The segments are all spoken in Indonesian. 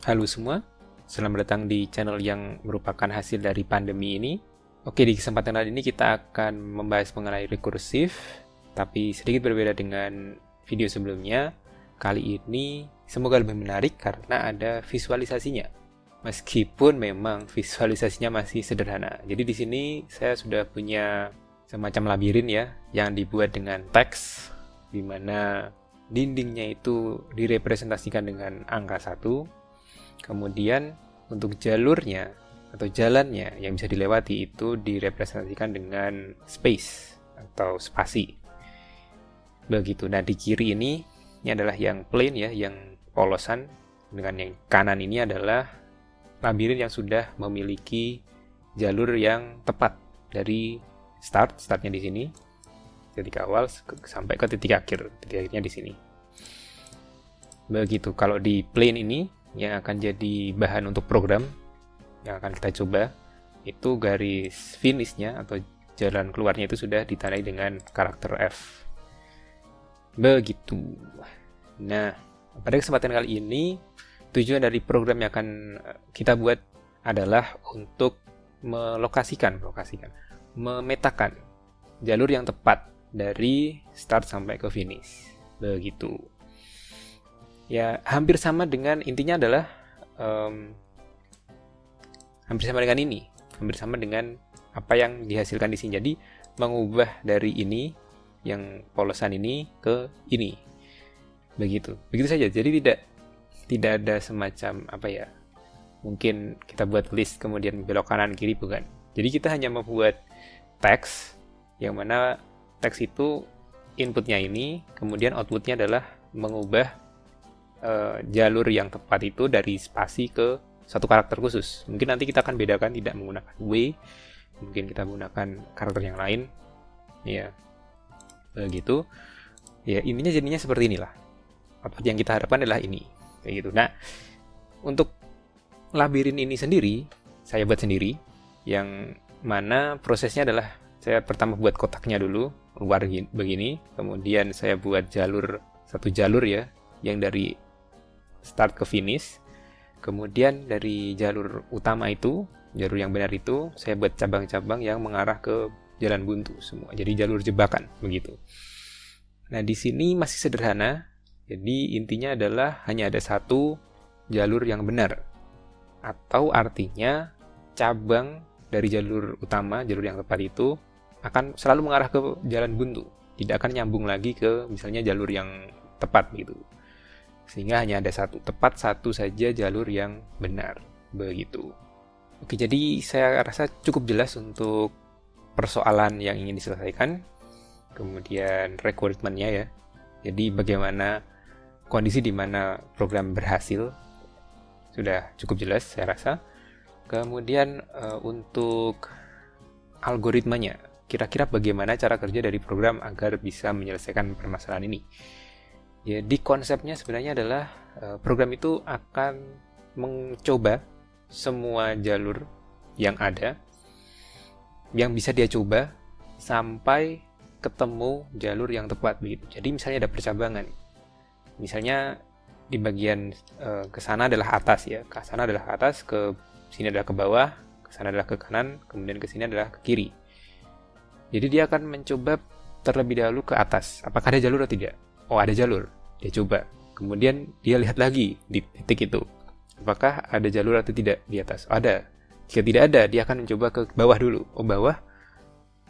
Halo semua, selamat datang di channel yang merupakan hasil dari pandemi ini. Oke, di kesempatan kali ini kita akan membahas mengenai rekursif, tapi sedikit berbeda dengan video sebelumnya. Kali ini semoga lebih menarik karena ada visualisasinya. Meskipun memang visualisasinya masih sederhana. Jadi di sini saya sudah punya semacam labirin ya, yang dibuat dengan teks, di mana dindingnya itu direpresentasikan dengan angka 1. Kemudian untuk jalurnya atau jalannya yang bisa dilewati itu direpresentasikan dengan space atau spasi. Begitu. Nah, di kiri ini adalah yang plain ya, yang polosan. Dengan yang kanan ini adalah labirin yang sudah memiliki jalur yang tepat dari startnya di sini, titik awal sampai ke titik akhir. Titik akhirnya di sini. Begitu. Kalau di plain ini yang akan jadi bahan untuk program yang akan kita coba, itu garis finishnya atau jalan keluarnya itu sudah ditandai dengan karakter F. Begitu. Nah, pada kesempatan kali ini tujuan dari program yang akan kita buat adalah untuk memetakan jalur yang tepat dari start sampai ke finish. Begitu. Ya, hampir sama dengan, intinya adalah hampir sama dengan ini, hampir sama dengan apa yang dihasilkan di sini. Jadi mengubah dari ini yang polosan ini ke ini, begitu saja. Jadi tidak ada semacam apa ya, mungkin kita buat list kemudian belok kanan kiri, bukan. Jadi kita hanya membuat teks yang mana teks itu inputnya ini, kemudian outputnya adalah mengubah jalur yang tepat itu dari spasi ke satu karakter khusus. Mungkin nanti kita akan bedakan, tidak menggunakan W, mungkin kita menggunakan karakter yang lain, ya begitu. Ya, intinya jadinya seperti inilah. Output yang kita harapkan adalah ini, kayak gitu. Nah, untuk labirin ini sendiri saya buat sendiri, yang mana prosesnya adalah saya pertama buat kotaknya dulu luar begini, kemudian saya buat satu jalur ya, yang dari start ke finish. Kemudian dari jalur utama itu, jalur yang benar itu, saya buat cabang-cabang yang mengarah ke jalan buntu semua. Jadi jalur jebakan, begitu. Nah, di sini masih sederhana. Jadi intinya adalah hanya ada satu jalur yang benar. Atau artinya cabang dari jalur utama, jalur yang tepat itu akan selalu mengarah ke jalan buntu. Tidak akan nyambung lagi ke misalnya jalur yang tepat gitu. Sehingga hanya ada satu saja jalur yang benar, begitu. Oke, jadi saya rasa cukup jelas untuk persoalan yang ingin diselesaikan. Kemudian requirement-nya ya. Jadi bagaimana kondisi di mana program berhasil sudah cukup jelas saya rasa. Kemudian untuk algoritmanya, kira-kira bagaimana cara kerja dari program agar bisa menyelesaikan permasalahan ini. Jadi konsepnya sebenarnya adalah program itu akan mencoba semua jalur yang ada, yang bisa dia coba sampai ketemu jalur yang tepat begitu. Jadi misalnya ada percabangan, misalnya di bagian ke sana adalah atas ya, ke sana adalah ke atas, ke sini adalah ke bawah, ke sana adalah ke kanan, kemudian ke sini adalah ke kiri. Jadi dia akan mencoba terlebih dahulu ke atas, apakah ada jalur atau tidak. Oh, ada jalur, dia coba. Kemudian dia lihat lagi di titik itu, apakah ada jalur atau tidak di atas. Oh, ada. Jika tidak ada, dia akan mencoba ke bawah dulu. Oh, bawah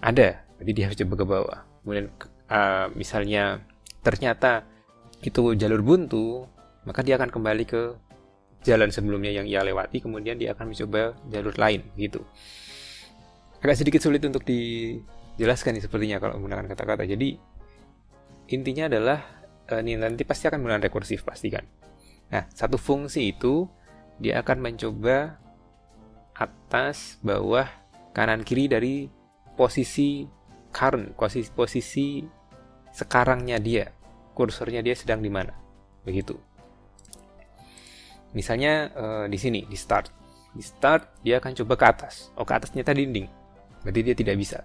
ada, jadi dia harus coba ke bawah. Kemudian misalnya ternyata itu jalur buntu, maka dia akan kembali ke jalan sebelumnya yang ia lewati, kemudian dia akan mencoba jalur lain gitu. Agak sedikit sulit untuk dijelaskan nih sepertinya kalau menggunakan kata-kata. Jadi intinya adalah ini nanti pasti akan menggunakan rekursif, pastikan. Nah, satu fungsi itu dia akan mencoba atas, bawah, kanan, kiri dari posisi current, posisi sekarangnya dia, kursornya dia sedang di mana, begitu. Misalnya di sini di start dia akan coba ke atas. Oh, ke atas ternyata dinding, berarti dia tidak bisa.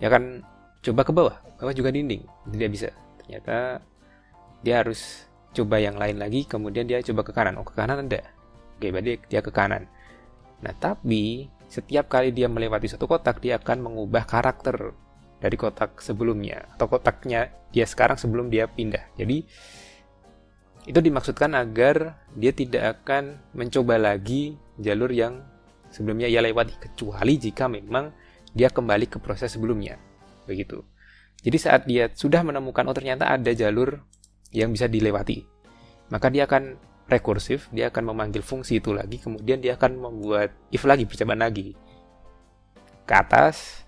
Dia akan coba ke bawah juga dinding, tidak bisa. Ternyata dia harus coba yang lain lagi, kemudian dia coba ke kanan. Oh, ke kanan ada, Oke, berarti dia ke kanan. Nah, tapi setiap kali dia melewati satu kotak, dia akan mengubah karakter dari kotak sebelumnya atau kotaknya dia sekarang sebelum dia pindah. Jadi itu dimaksudkan agar dia tidak akan mencoba lagi jalur yang sebelumnya ia lewati, kecuali jika memang dia kembali ke proses sebelumnya. Begitu. Jadi saat dia sudah menemukan, oh ternyata ada jalur yang bisa dilewati, maka dia akan rekursif, dia akan memanggil fungsi itu lagi, kemudian dia akan membuat if lagi, percobaan lagi. Ke atas,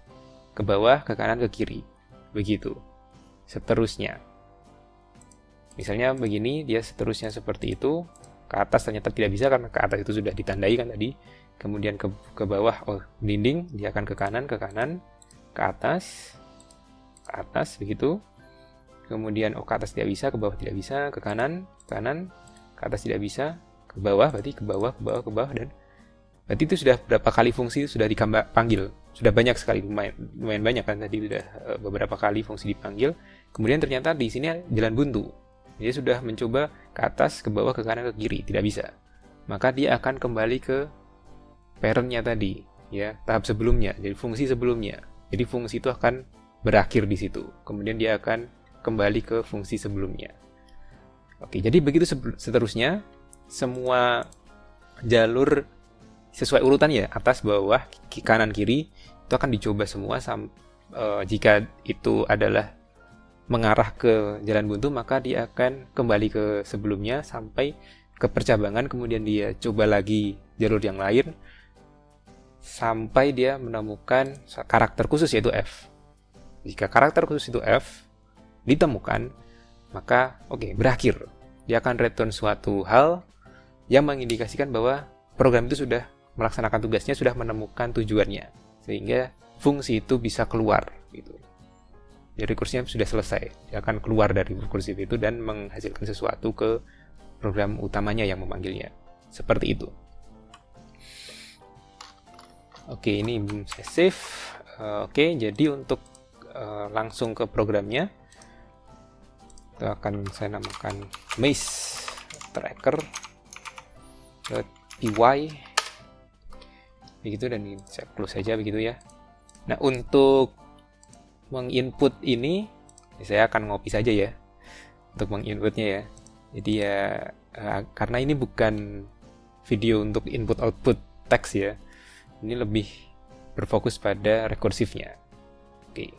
ke bawah, ke kanan, ke kiri. Begitu. Seterusnya. Misalnya begini, dia seterusnya seperti itu. Ke atas ternyata tidak bisa karena ke atas itu sudah ditandai kan tadi. Kemudian ke bawah, oh dinding, dia akan ke kanan, ke atas, begitu. Kemudian oh ke atas tidak bisa, ke bawah tidak bisa, ke kanan, ke atas tidak bisa, ke bawah, berarti ke bawah, dan berarti itu sudah berapa kali fungsi sudah dipanggil. Sudah banyak sekali, lumayan banyak kan tadi, sudah beberapa kali fungsi dipanggil. Kemudian ternyata di sini jalan buntu. Dia sudah mencoba ke atas, ke bawah, ke kanan, ke kiri, tidak bisa. Maka dia akan kembali ke parent-nya tadi, ya, tahap sebelumnya, jadi fungsi sebelumnya. Jadi fungsi itu akan berakhir di situ. Kemudian dia akan kembali ke fungsi sebelumnya. Oke, jadi begitu seterusnya, semua jalur sesuai urutan ya, atas, bawah, kanan, kiri, itu akan dicoba semua. Jika itu adalah mengarah ke jalan buntu, maka dia akan kembali ke sebelumnya sampai ke percabangan, kemudian dia coba lagi jalur yang lain sampai dia menemukan karakter khusus yaitu F. Jika karakter khusus itu F ditemukan, maka berakhir. Dia akan return suatu hal yang mengindikasikan bahwa program itu sudah melaksanakan tugasnya, sudah menemukan tujuannya, sehingga fungsi itu bisa keluar gitu. Jadi rekursinya sudah selesai, dia akan keluar dari rekursif itu dan menghasilkan sesuatu ke program utamanya yang memanggilnya. Seperti itu. Oke, ini belum saya save. Oke, jadi untuk langsung ke programnya, itu akan saya namakan maze tracker.py begitu, dan saya close saja begitu ya. Nah, untuk menginput ini saya akan ngopi saja ya untuk menginputnya ya. Jadi ya karena ini bukan video untuk input output teks ya, ini lebih berfokus pada rekursifnya. Oke.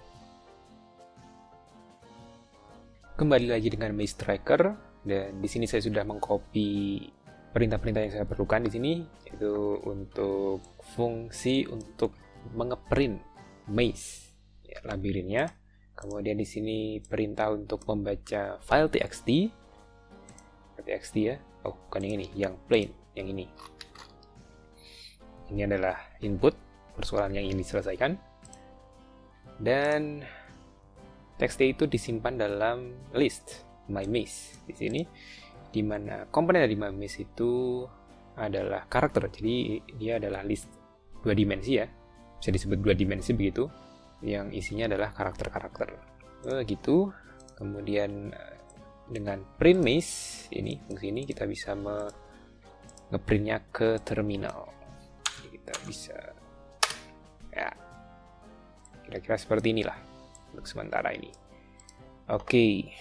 Kembali lagi dengan maze tracker, dan di sini saya sudah mengcopy perintah-perintah yang saya perlukan di sini, yaitu untuk fungsi untuk mengeprint maze ya, labirinnya. Kemudian di sini perintah untuk membaca file txt ya. Oh, bukan yang ini, yang plain, yang ini. Ini adalah input persoalan yang ingin diselesaikan. Dan txt itu disimpan dalam list my maze di sini, di mana komponen dari my maze itu adalah karakter. Jadi dia adalah list 2 dimensi ya. Bisa disebut 2 dimensi begitu. Yang isinya adalah karakter-karakter. Gitu. Kemudian dengan print maze ini, fungsi ini kita bisa ngeprintnya ke terminal. Kita bisa ya kira-kira seperti inilah untuk sementara ini. Oke,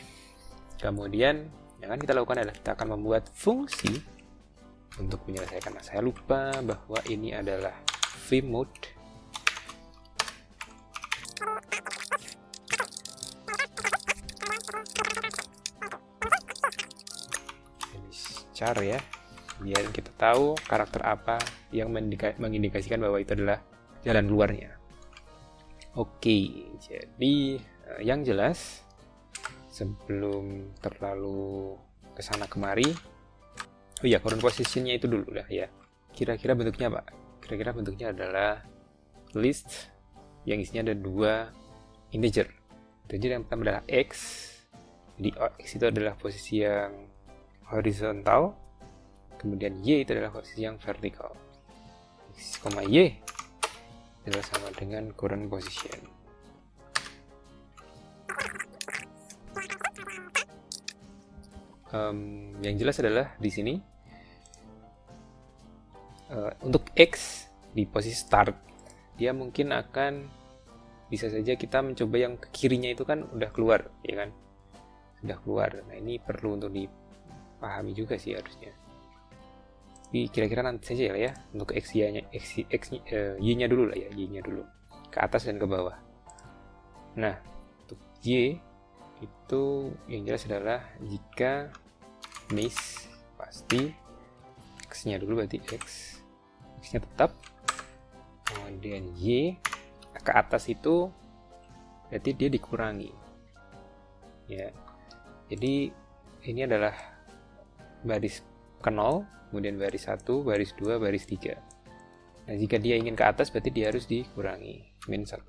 kemudian yang akan kita lakukan adalah kita akan membuat fungsi untuk menyelesaikan. Nah, saya lupa bahwa ini adalah vmode. Char ya, biar kita tahu karakter apa yang mengindikasikan bahwa itu adalah jalan keluarnya. Oke, jadi yang jelas sebelum terlalu kesana kemari, oh ya, current positionnya itu dulu lah ya. Kira-kira bentuknya apa? Kira-kira bentuknya adalah list yang isinya ada 2 integer. Jadi yang pertama adalah x. Jadi x itu adalah posisi yang horizontal, kemudian y itu adalah posisi yang vertikal. X, y adalah sama dengan current position. Yang jelas adalah di sini Untuk X di posisi start, dia mungkin akan bisa saja kita mencoba yang ke kirinya itu kan udah keluar, ya kan? Sudah keluar. Nah, ini perlu untuk dipahami juga sih harusnya. Tapi kira-kira nanti saja ya untuk Y-nya dulu lah ya, Y-nya dulu. Ke atas dan ke bawah. Nah, untuk Y itu yang jelas adalah jika maze pasti X-nya dulu berarti X-nya tetap, kemudian Y ke atas itu berarti dia dikurangi ya. Jadi ini adalah baris ke 0, kemudian baris 1, baris 2, baris 3. Nah, jika dia ingin ke atas berarti dia harus dikurangi -1.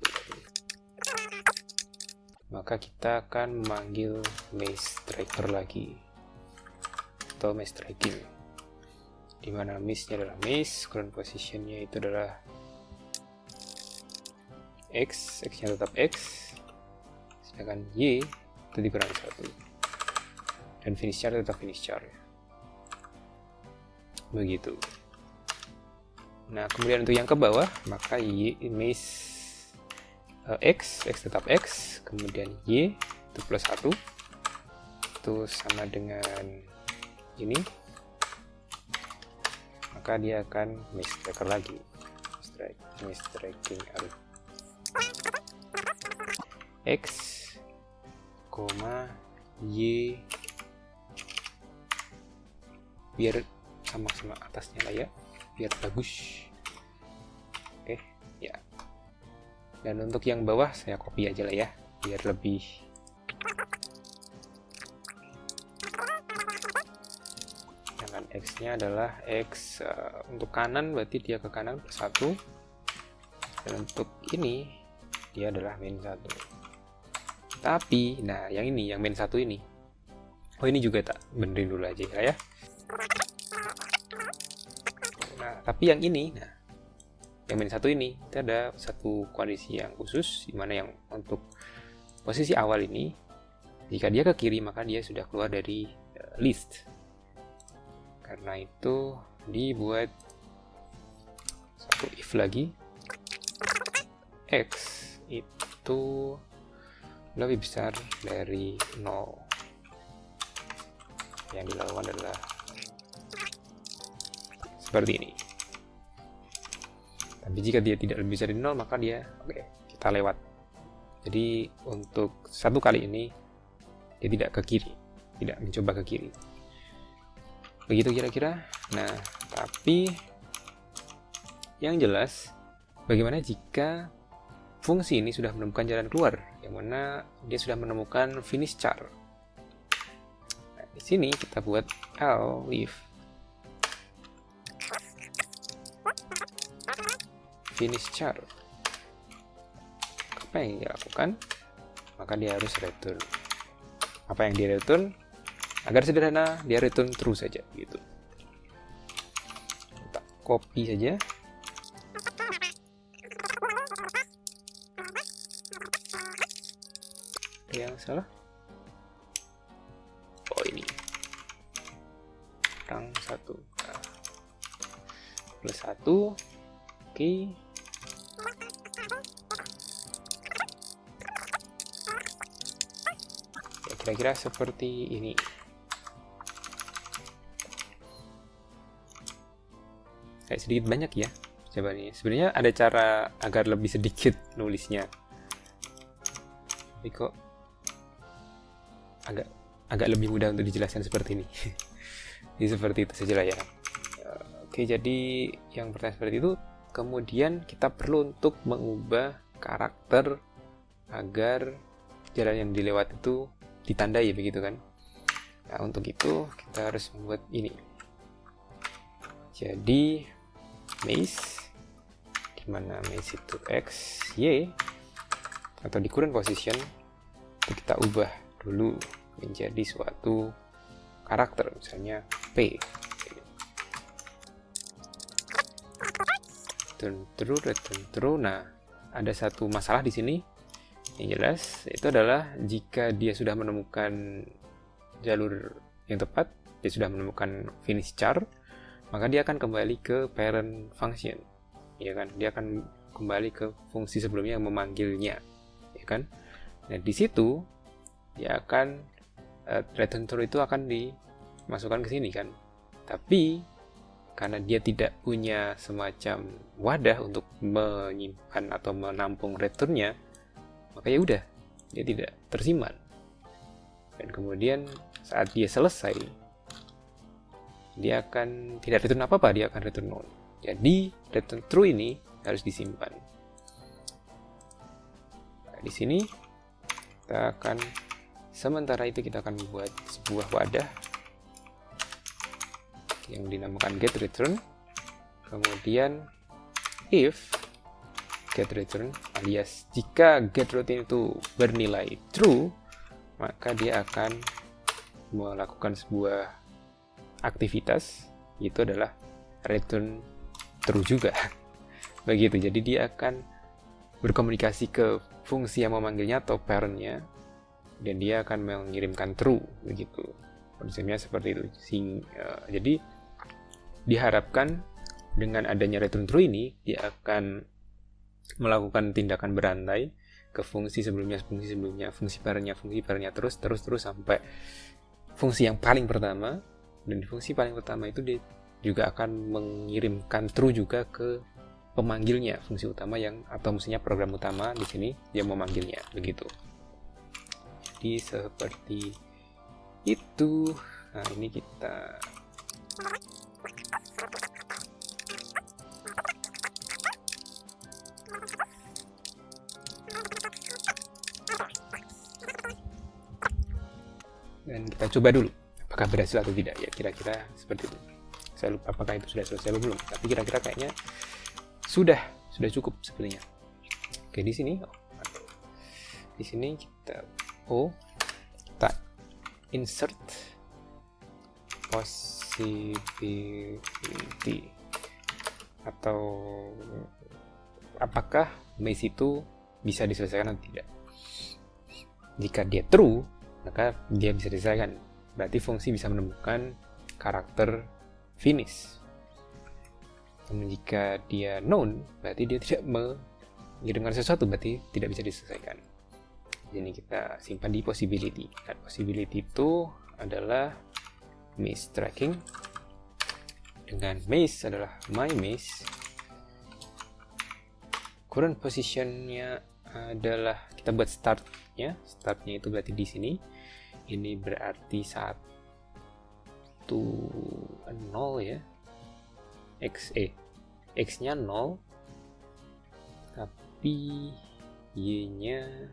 Maka kita akan memanggil maze tracker lagi atau maze tracking, dimana maze-nya adalah maze, current position-nya itu adalah X-nya tetap X, sedangkan Y itu dikurangi 1, dan finish char tetap finish char. Begitu. Nah, kemudian untuk yang ke bawah, maka maze X tetap X, kemudian Y itu +1, itu sama dengan ini, maka dia akan maze tracker lagi, maze tracking X, Y, biar sama-sama atasnya lah ya, biar bagus. Oke, ya. Dan untuk yang bawah saya copy aja lah ya, biar lebih dengan X-nya adalah X untuk kanan berarti dia ke kanan +1, dan untuk ini dia adalah -1. Tapi nah yang ini, yang -1 ini, oh ini juga tak benerin dulu aja ya. Nah tapi yang ini, nah yang -1 ini kita ada satu kondisi yang khusus, dimana yang untuk posisi awal ini jika dia ke kiri maka dia sudah keluar dari list. Karena itu dibuat satu if lagi, X itu lebih besar dari 0. Yang dilakukan adalah seperti ini. Tapi jika dia tidak lebih besar dari 0 maka dia kita lewat. Jadi untuk satu kali ini dia tidak ke kiri, tidak mencoba ke kiri. Begitu kira-kira. Nah, tapi yang jelas bagaimana jika fungsi ini sudah menemukan jalan keluar, yang mana dia sudah menemukan finish char. Nah, di sini kita buat if finish char. Apa yang dia lakukan? Maka dia harus return. Apa yang dia return? Agar sederhana, dia return true saja gitu. Kita copy saja. Yang salah? Oh ini. Rang 1. Nah. +1. Oke. Ya, kira-kira seperti ini. Kayak sedikit banyak ya jawabannya. Sebenarnya ada cara agar lebih sedikit nulisnya, tapi kok agak lebih mudah untuk dijelaskan seperti ini. Jadi seperti itu saja lah ya. Oke, jadi yang pertanyaan seperti itu. Kemudian kita perlu untuk mengubah karakter agar jalan yang dilewat itu ditandai, begitu kan? Nah, untuk itu kita harus membuat ini. Jadi maze, dimana maze itu X, Y, atau di current position, itu kita ubah dulu menjadi suatu karakter, misalnya P. Return true. Nah, ada satu masalah di sini yang jelas, itu adalah jika dia sudah menemukan jalur yang tepat, dia sudah menemukan finish char, maka dia akan kembali ke parent function, ya kan? Dia akan kembali ke fungsi sebelumnya yang memanggilnya, ya kan? Nah, di situ dia akan return true itu akan dimasukkan ke sini kan. Tapi karena dia tidak punya semacam wadah untuk menyimpan atau menampung returnnya, maka ya udah, dia tidak tersimpan. Dan kemudian saat dia selesai, dia akan tidak return apa-apa, dia akan return null. Jadi return true ini harus disimpan. Nah, di sini kita akan, sementara itu kita akan membuat sebuah wadah yang dinamakan getReturn. Kemudian if getReturn, alias jika getRoutine itu bernilai true, maka dia akan melakukan sebuah aktivitas, itu adalah return true juga. Begitu, jadi dia akan berkomunikasi ke fungsi yang memanggilnya atau parentnya, dan dia akan mengirimkan true, begitu. Konsepnya seperti itu. Jadi diharapkan dengan adanya return true ini, dia akan melakukan tindakan berantai ke fungsi sebelumnya, fungsi parentnya terus sampai fungsi yang paling pertama. Dan di fungsi paling pertama itu dia juga akan mengirimkan true juga ke pemanggilnya, fungsi utama yang, atau maksudnya program utama di sini yang memanggilnya, begitu. Jadi seperti itu. Nah, ini kita dan kita coba dulu apakah berhasil atau tidak, ya kira-kira seperti itu. Saya lupa apakah itu sudah selesai atau belum, tapi kira-kira kayaknya sudah cukup sebenarnya. Oke, di sini kita kita insert possibility, atau apakah maze itu bisa diselesaikan atau tidak. Jika dia true, maka dia bisa diselesaikan, berarti fungsi bisa menemukan karakter finish. Dan jika dia known, berarti dia tidak mengirimkan sesuatu, berarti tidak bisa diselesaikan. Jadi kita simpan di possibility. Dan possibility itu adalah maze tracking. Dengan maze adalah my maze. Current positionnya adalah, kita buat startnya itu berarti di sini. Ini berarti 0 ya. X-nya 0, tapi Y-nya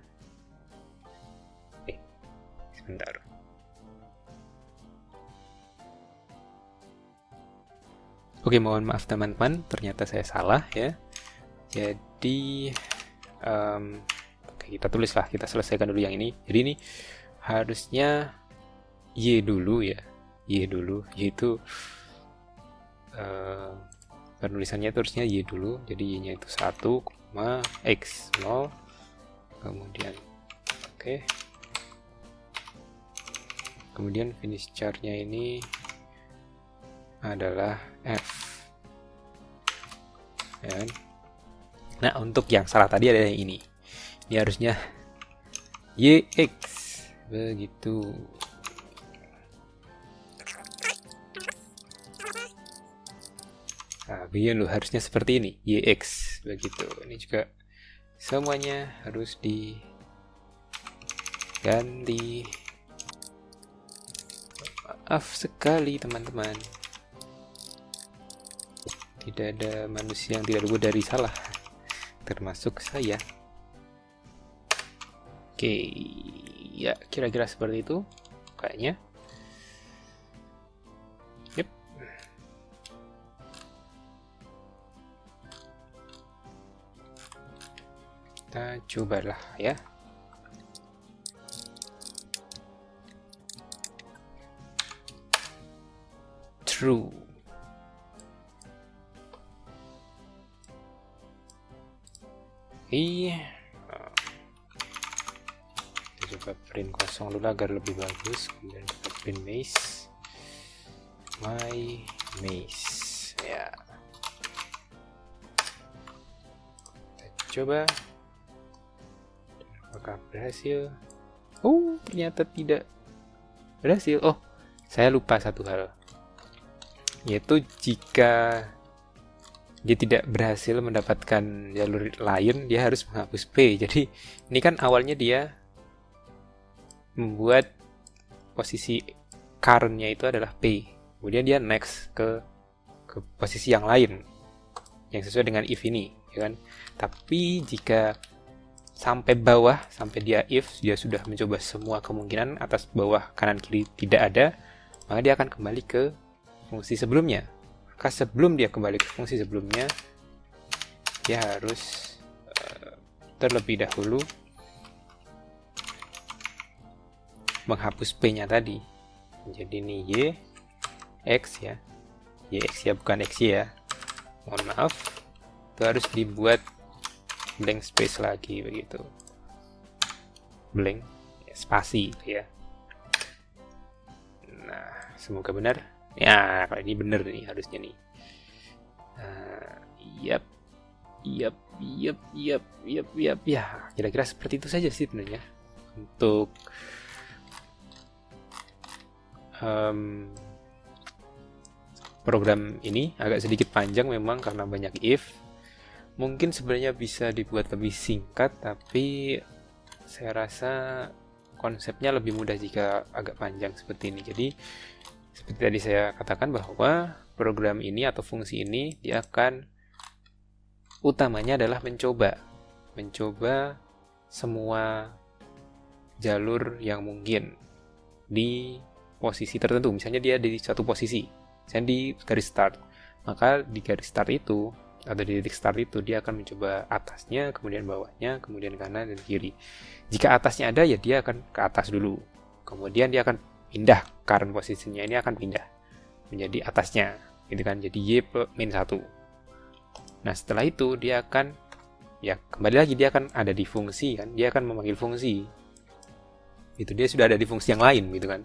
sebentar. Oke, mohon maaf teman-teman, ternyata saya salah ya. Jadi kita tulislah, kita selesaikan dulu yang ini. Jadi ini harusnya Y dulu ya. Y dulu, yaitu penulisannya itu harusnya Y dulu. Jadi Y-nya itu 1, X 0. Kemudian kemudian finish char-nya ini adalah F. Dan nah, untuk yang salah tadi ada yang ini. Ini harusnya YX, begitu. Nah, begini loh, harusnya seperti ini, YX, begitu. Ini juga semuanya harus diganti. Maaf sekali teman-teman, tidak ada manusia yang tidak luput dari salah, termasuk saya. Oke, ya kira-kira seperti itu kayaknya. Yep. Kita cobalah ya. True. Iya. Kita coba print kosong dulu agar lebih bagus. Kemudian kita print maze. My maze. coba. Apakah berhasil? Oh, ternyata tidak berhasil. Oh, saya lupa satu hal. Yaitu jika dia tidak berhasil mendapatkan jalur lain, dia harus menghapus P. Jadi ini kan awalnya dia membuat posisi current-nya itu adalah P. Kemudian dia next ke posisi yang lain yang sesuai dengan if ini, ya kan? Tapi jika sampai bawah, sampai dia sudah mencoba semua kemungkinan atas, bawah, kanan, kiri tidak ada, maka dia akan kembali ke fungsi sebelumnya. Maka sebelum dia kembali ke fungsi sebelumnya, dia harus terlebih dahulu menghapus P-nya tadi. Jadi ini Y, X ya. YX ya, bukan XY ya. Mohon maaf. Itu harus dibuat blank space lagi begitu. Blank spasi ya. Nah, semoga benar. Ya, kalau ini benar nih harusnya nih. Yap. Ya, kira-kira seperti itu saja sih sebenarnya untuk program ini. Agak sedikit panjang memang karena banyak if. Mungkin sebenarnya bisa dibuat lebih singkat, tapi saya rasa konsepnya lebih mudah jika agak panjang seperti ini. Jadi seperti tadi saya katakan bahwa program ini atau fungsi ini dia akan utamanya adalah mencoba semua jalur yang mungkin di posisi tertentu. Misalnya dia di satu posisi, misalnya di garis start, maka di garis start itu atau di titik start itu dia akan mencoba atasnya, kemudian bawahnya, kemudian kanan dan kiri. Jika atasnya ada ya dia akan ke atas dulu, kemudian dia akan pindah, current posisinya ini akan pindah menjadi atasnya gitu kan, jadi Y-1. Nah setelah itu dia akan ya kembali lagi, dia akan ada di fungsi kan, dia akan memanggil fungsi itu, dia sudah ada di fungsi yang lain gitu kan.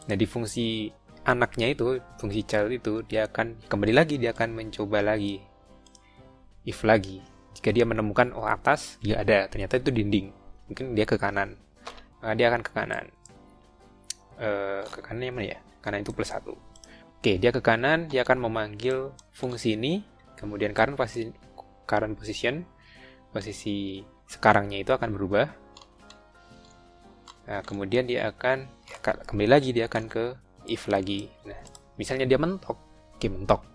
Nah di fungsi anaknya itu, fungsi child itu, dia akan kembali lagi, dia akan mencoba lagi if lagi. Jika dia menemukan oh atas dia ada, ternyata itu dinding, mungkin dia ke kanan, maka dia akan ke kanan. Ke kanan yang mana ya? Kanan itu +1. Oke, dia ke kanan, dia akan memanggil fungsi ini, kemudian current position, posisi sekarangnya itu akan berubah. Nah, kemudian dia akan kembali lagi, dia akan ke if lagi. Nah, misalnya dia mentok, mentok,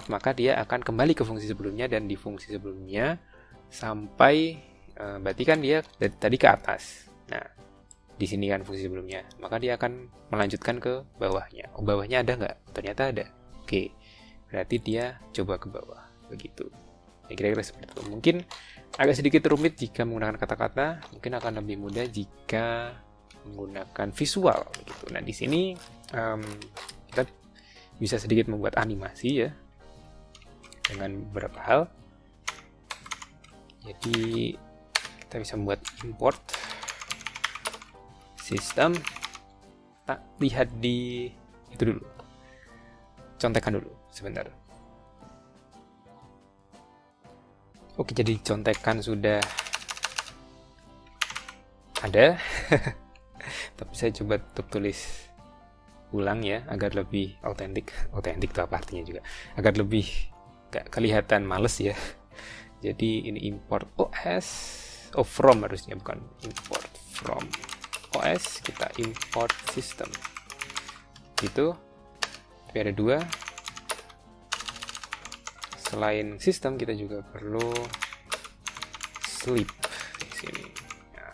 maka dia akan kembali ke fungsi sebelumnya, dan di fungsi sebelumnya sampai berarti kan dia dari tadi ke atas. Nah, di sini kan fungsi sebelumnya, maka dia akan melanjutkan ke bawahnya. Oh, bawahnya ada nggak? Ternyata ada. Oke, berarti dia coba ke bawah, begitu. Ya, kira-kira seperti itu. Mungkin agak sedikit rumit jika menggunakan kata-kata, mungkin akan lebih mudah jika menggunakan visual, begitu. Nah, di sini kita bisa sedikit membuat animasi ya dengan beberapa hal. Jadi kita bisa membuat import sistem. Kita lihat di itu dulu, contekan dulu sebentar. Oke, jadi contekan sudah ada. Tapi saya coba tulis ulang ya agar lebih otentik itu apa artinya juga, agar lebih gak kelihatan males ya. Jadi ini import OS, from harusnya, bukan import from OS, kita import system gitu. Tapi ada dua, selain sistem kita juga perlu sleep di sini ya,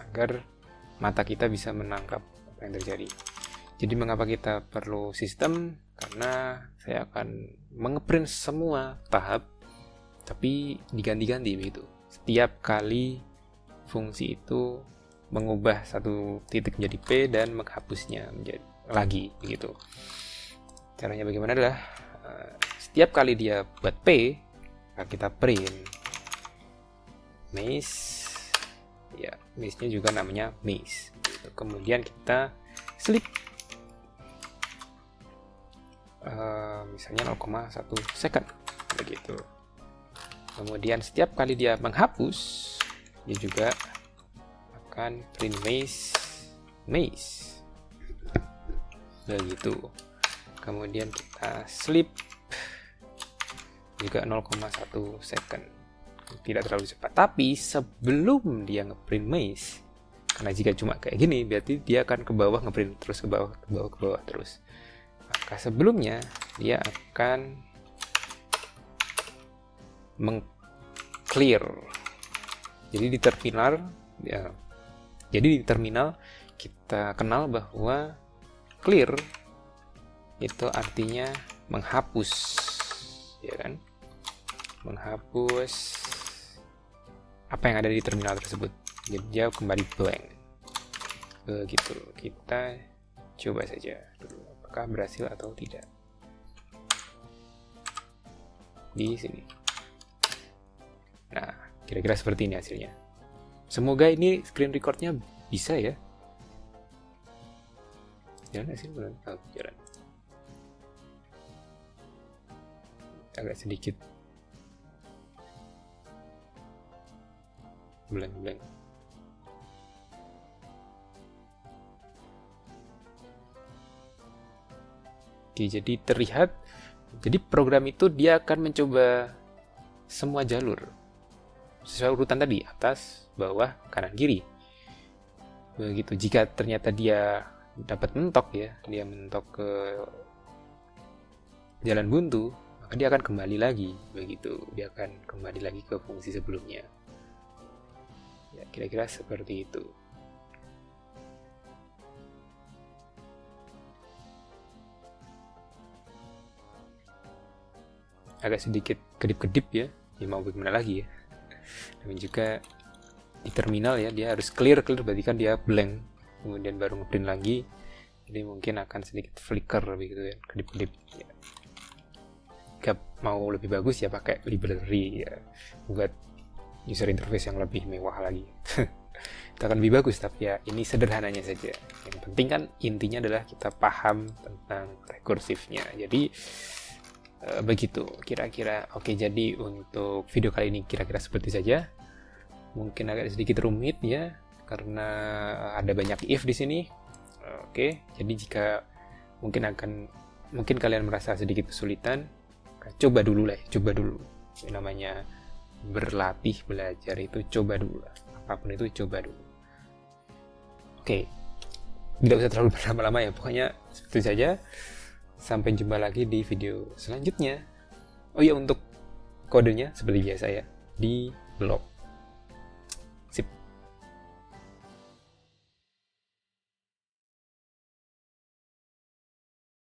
agar mata kita bisa menangkap apa yang terjadi. Jadi mengapa kita perlu sistem? Karena saya akan mengeprint semua tahap, tapi diganti-ganti begitu. Setiap kali fungsi itu mengubah satu titik menjadi P dan menghapusnya menjadi lagi begitu. Caranya bagaimana adalah setiap kali dia buat P, kita print maze. Ya, maze-nya juga namanya maze. Kemudian kita sleep. Misalnya 0,1 second begitu. Kemudian setiap kali dia menghapus, dia juga akan print maze begitu. Kemudian kita sleep juga 0,1 second, tidak terlalu cepat. Tapi sebelum dia ngeprint maze, karena jika cuma kayak gini berarti dia akan ke bawah ngeprint terus, ke bawah terus. Maka sebelumnya dia akan meng-clear. Jadi di terminal ya, kita kenal bahwa clear itu artinya menghapus, ya kan? Menghapus apa yang ada di terminal tersebut. Jadi dia kembali blank. Begitu. Kita coba saja dulu apakah berhasil atau tidak. Di sini. Nah, kira-kira seperti ini hasilnya. Semoga ini screen recordnya bisa ya. Jalan sih, jalan. Agak sedikit blank. Oke, jadi terlihat, jadi program itu dia akan mencoba semua jalur sesuai urutan tadi, atas, bawah, kanan, kiri. Begitu. Jika ternyata dia dapat mentok ya, dia mentok ke jalan buntu, maka dia akan kembali lagi. Begitu, dia akan kembali lagi ke fungsi sebelumnya. Ya, kira-kira seperti itu. Agak sedikit kedip-kedip ya, mau bagaimana lagi ya. Dan juga di terminal ya, dia harus clear, berarti kan dia blank, kemudian baru ngeprint lagi, jadi mungkin akan sedikit flicker begitu ya, kedip-kedip ya. Jika mau lebih bagus ya pakai library ya, buat user interface yang lebih mewah lagi. Itu akan lebih bagus, tapi ya ini sederhananya saja. Yang penting kan intinya adalah kita paham tentang rekursifnya. Jadi begitu kira-kira. Oke, jadi untuk video kali ini kira-kira seperti saja. Mungkin agak sedikit rumit ya, karena ada banyak if di sini. Oke, jadi jika mungkin kalian merasa sedikit kesulitan, coba dulu. Yang namanya berlatih, belajar itu coba dulu lah. Apapun itu coba dulu. Oke, tidak usah terlalu berlama-lama ya, pokoknya seperti saja. Sampai jumpa lagi di video selanjutnya. Oh iya, untuk kodenya seperti biasa ya, di blog.